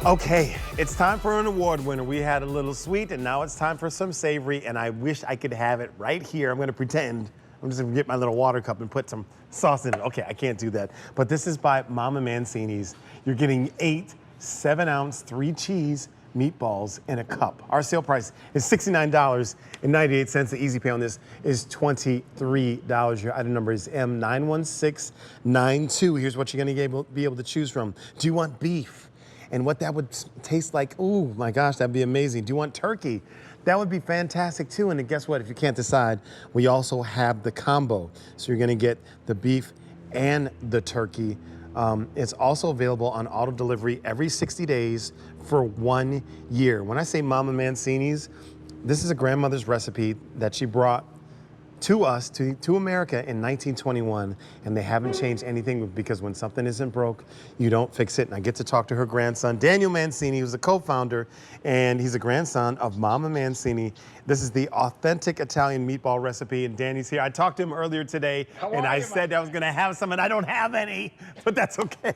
Okay, it's time for an award winner. We had a little sweet, and now it's time for some savory, and I wish I could have it right here. I'm gonna pretend. I'm just gonna get my little water cup and put some sauce in it. Okay, I can't do that. But this is by Mama Mancini's. You're getting 8 7-ounce, 3-cheese meatballs in a cup. Our sale price is $69.98. The easy pay on this is $23. Your item number is M91692. Here's what you're gonna be able to choose from. Do you want beef? And what that would taste like, ooh, my gosh, that'd be amazing. Do you want turkey? That would be fantastic too. And guess what? If you can't decide, we also have the combo. So you're gonna get the beef and the turkey. It's also available on auto delivery every 60 days for 1 year. When I say Mama Mancini's, this is a grandmother's recipe that she brought to us, to America in 1921, and they haven't changed anything because when something isn't broke, you don't fix it. And I get to talk to her grandson, Daniel Mancini, who's a co-founder, and he's a grandson of Mama Mancini. This is the authentic Italian meatball recipe, and Danny's here. I talked to him earlier today, and I said I was gonna have some, and I don't have any, but that's okay.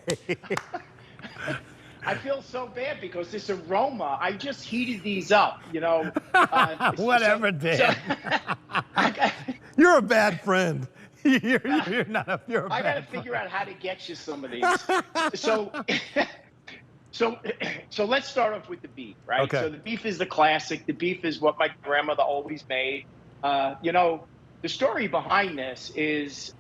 I feel so bad because this aroma, I just heated these up, you know. Whatever, Dan. You're a bad friend. You're a bad I got to figure out how to get you some of these. So let's start off with the beef, right? Okay. So the beef is the classic. The beef is what my grandmother always made. You know, the story behind this is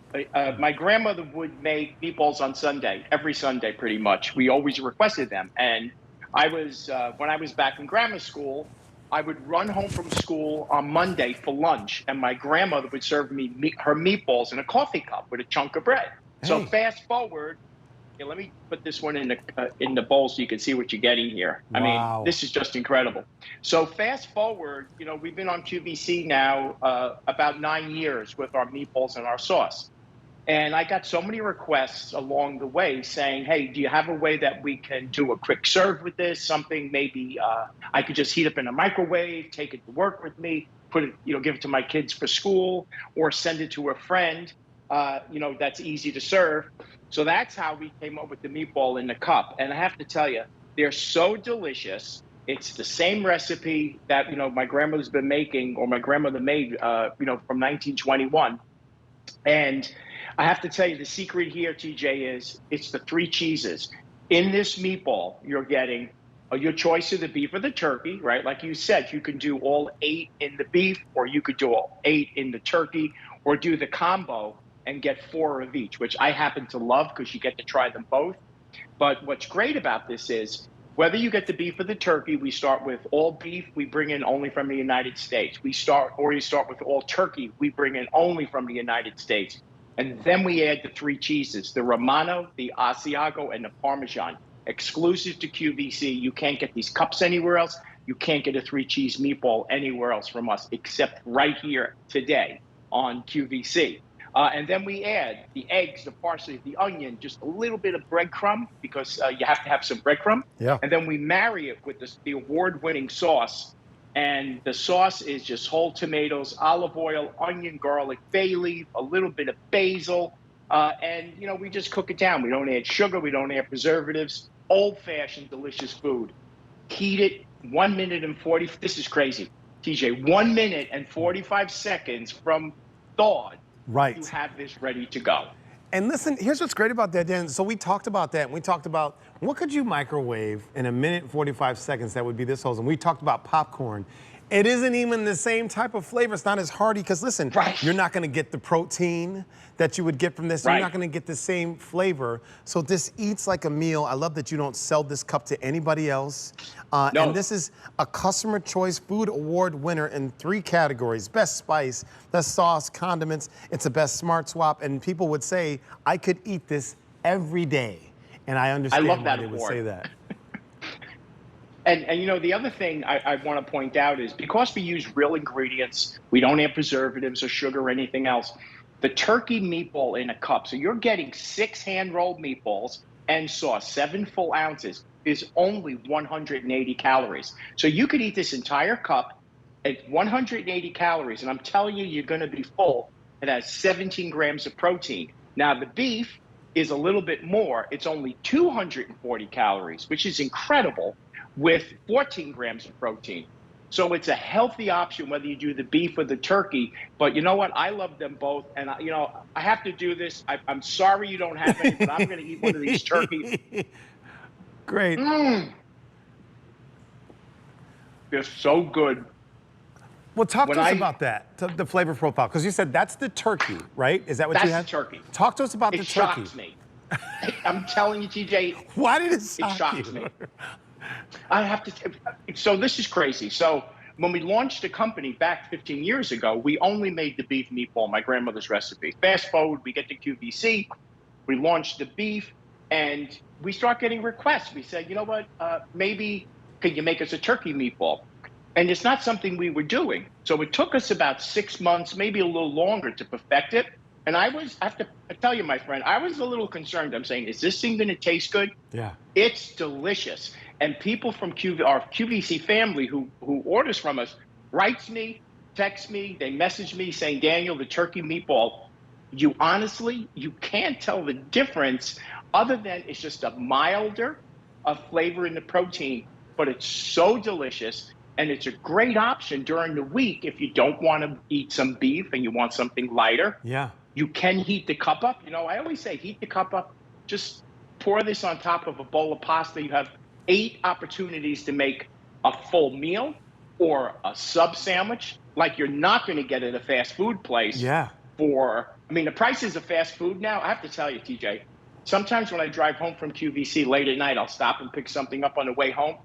my grandmother would make meatballs on Sunday, every Sunday pretty much. We always requested them. And I was, when I was back in grammar school, I would run home from school on Monday for lunch, and my grandmother would serve me her meatballs in a coffee cup with a chunk of bread. Hey. So fast forward, let me put this one in the bowl so you can see what you're getting here. Wow. I mean, this is just incredible. So fast forward, you know, we've been on QVC now about 9 years with our meatballs and our sauce. And I got so many requests along the way saying, hey, do you have a way that we can do a quick serve with this? Something maybe I could just heat up in a microwave, take it to work with me, put it, you know, give it to my kids for school, or send it to a friend, you know, that's easy to serve. So that's how we came up with the meatball in the cup. And I have to tell you, they're so delicious. It's the same recipe that, you know, my grandmother's been making, or my grandmother made, you know, from 1921. And I have to tell you, the secret here, TJ, is it's the 3 cheeses. In this meatball, you're getting your choice of the beef or the turkey, right? Like you said, you can do all 8 in the beef, or you could do all 8 in the turkey, or do the combo and get 4 of each, which I happen to love because you get to try them both. But what's great about this is whether you get the beef or the turkey, we start with all beef, we bring in only from the United States. You start with all turkey, we bring in only from the United States. And then we add the 3 cheeses, the Romano, the Asiago, and the Parmesan, exclusive to QVC. You can't get these cups anywhere else. You can't get a 3-cheese meatball anywhere else from us except right here today on QVC. And then we add the eggs, the parsley, the onion, just a little bit of breadcrumb because you have to have some breadcrumb. Yeah. And then we marry it with the award-winning sauce. And the sauce is just whole tomatoes, olive oil, onion, garlic, bay leaf, a little bit of basil. And, you know, we just cook it down. We don't add sugar. We don't add preservatives. Old-fashioned, delicious food. Heat it 1 minute and 40. This is crazy, TJ. 1 minute and 45 seconds from thawed. Right. You have this ready to go. And listen, here's what's great about that, Dan. So we talked about that. And we talked about what could you microwave in 1 minute and 45 seconds that would be this wholesome. We talked about popcorn. It isn't even the same type of flavor. It's not as hearty because listen, you're not going to get the protein that you would get from this. Right. You're not going to get the same flavor. So this eats like a meal. I love that you don't sell this cup to anybody else. No. And this is a Customer Choice Food Award winner in 3 categories: best spice, best sauce, condiments. It's a best smart swap. And people would say, I could eat this every day. And I understand why they would say that. And you know, the other thing I want to point out is because we use real ingredients, we don't add preservatives or sugar or anything else, the turkey meatball in a cup, so you're getting 6 hand-rolled meatballs and sauce, 7 full ounces, is only 180 calories. So you could eat this entire cup at 180 calories, and I'm telling you, you're going to be full. It has 17 grams of protein. Now, the beef is a little bit more. It's only 240 calories, which is incredible, with 14 grams of protein. So it's a healthy option whether you do the beef or the turkey. But you know what? I love them both. And, I have to do this. I'm sorry you don't have any, but I'm going to eat one of these turkey. Great. They're so good. Well, talk to us about that, the flavor profile, because you said that's the turkey, right? Is that what you had? That's the turkey. Talk to us about the turkey. It shocks me. I'm telling you, TJ. Why did it shock It shocks you? me. I have to. So this is crazy. So when we launched the company back 15 years ago, we only made the beef meatball, my grandmother's recipe. Fast forward, we get to QVC, we launched the beef, and we start getting requests. We said, you know what, maybe could you make us a turkey meatball? And it's not something we were doing. So it took us about 6 months, maybe a little longer, to perfect it. And I have to tell you, my friend, I was a little concerned. I'm saying, is this thing going to taste good? Yeah. It's delicious. And people from our QVC family who orders from us writes me, texts me, they message me saying, Daniel, the turkey meatball, you can't tell the difference other than it's just a milder flavor in the protein, but it's so delicious. And it's a great option during the week if you don't want to eat some beef and you want something lighter. Yeah. You can heat the cup up. I always say heat the cup up. Just pour this on top of a bowl of pasta. You have 8 opportunities to make a full meal or a sub sandwich like you're not going to get at a fast food place. Yeah. The prices of fast food now, I have to tell you, TJ, sometimes when I drive home from QVC late at night, I'll stop and pick something up on the way home.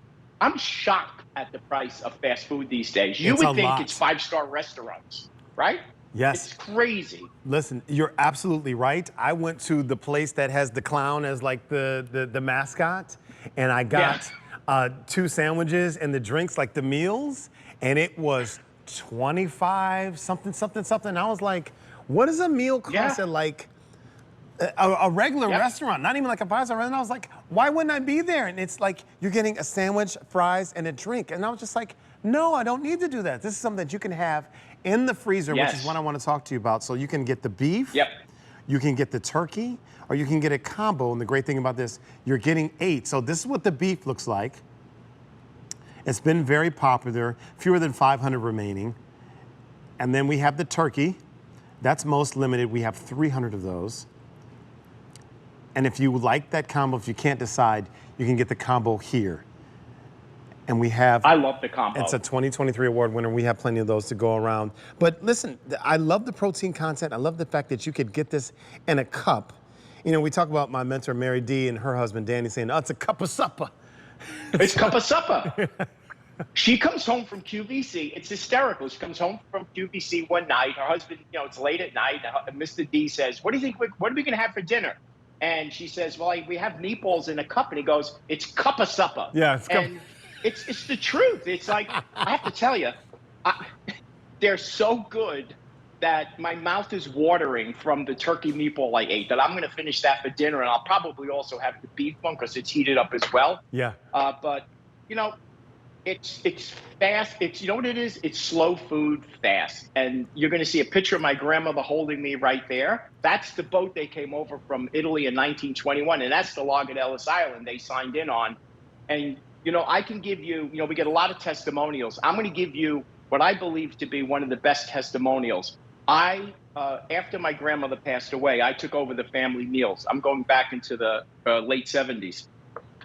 I'm shocked at the price of fast food these days. You would think it's 5-star restaurants, right? Yes. It's crazy. Listen, you're absolutely right. I went to the place that has the clown as like the mascot, and I got 2 sandwiches and the drinks, like the meals, and it was 25 something. I was like, what does a meal cost at like a regular restaurant, not even like a 5-star restaurant? I was like, why wouldn't I be there? And it's like, you're getting a sandwich, fries, and a drink. And I was just like, no, I don't need to do that. This is something that you can have in the freezer, which is what I want to talk to you about. So you can get the beef, you can get the turkey, or you can get a combo. And the great thing about this, you're getting 8. So this is what the beef looks like. It's been very popular, fewer than 500 remaining. And then we have the turkey. That's most limited. We have 300 of those. And if you like that combo, if you can't decide, you can get the combo here. And we have... I love the combo. It's a 2023 award winner. We have plenty of those to go around. But listen, I love the protein content. I love the fact that you could get this in a cup. We talk about my mentor, Mary D, and her husband, Danny, saying, oh, it's a cup of supper. It's cup of supper. She comes home from QVC. It's hysterical. She comes home from QVC one night. Her husband, it's late at night. Mr. D says, what do you think? What are we going to have for dinner? And she says, well, we have meatballs in a cup. And he goes, it's cup of supper. Yeah, it's the truth. It's like, I have to tell you, they're so good that my mouth is watering from the turkey meatball I ate, that I'm going to finish that for dinner. And I'll probably also have the beef one because it's heated up as well. Yeah. But, it's fast. You know what it is? It's slow food fast. And you're going to see a picture of my grandmother holding me right there. That's the boat they came over from Italy in 1921. And that's the log at Ellis Island they signed in on. And, I can give you, we get a lot of testimonials. I'm going to give you what I believe to be one of the best testimonials. After my grandmother passed away, I took over the family meals. I'm going back into the late 70s.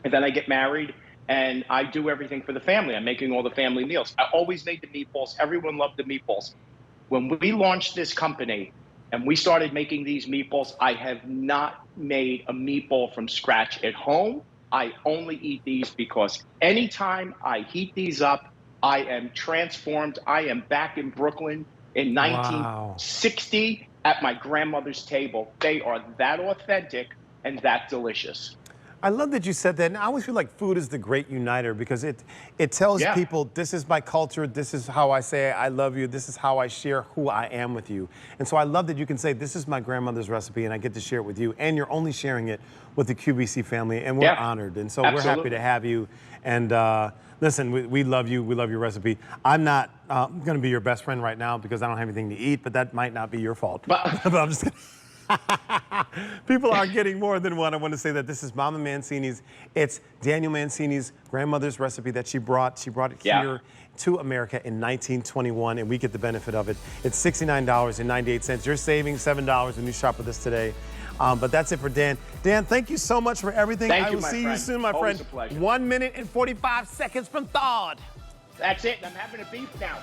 And then I get married. And I do everything for the family. I'm making all the family meals. I always made the meatballs. Everyone loved the meatballs. When we launched this company and we started making these meatballs, I have not made a meatball from scratch at home. I only eat these because anytime I heat these up, I am transformed. I am back in Brooklyn in 1960 at my grandmother's table. They are that authentic and that delicious. I love that you said that. And I always feel like food is the great uniter because it tells people, this is my culture, this is how I say I love you, this is how I share who I am with you. And so I love that you can say, this is my grandmother's recipe and I get to share it with you. And you're only sharing it with the QVC family, and we're honored. And so we're happy to have you. And listen, we love you. We love your recipe. I'm not going to be your best friend right now because I don't have anything to eat, but that might not be your fault. But I'm just kidding. People are getting more than one. I want to say that this is Mama Mancini's. It's Daniel Mancini's grandmother's recipe that she brought. She brought it here to America in 1921, and we get the benefit of it. It's $69.98. You're saving $7 when you shop with us today. But that's it for Dan. Dan, thank you so much for everything. Thank I you, will my see friend. you soon, my Always friend. a pleasure. 1 minute and 45 seconds from thawed. That's it. I'm having a beef now.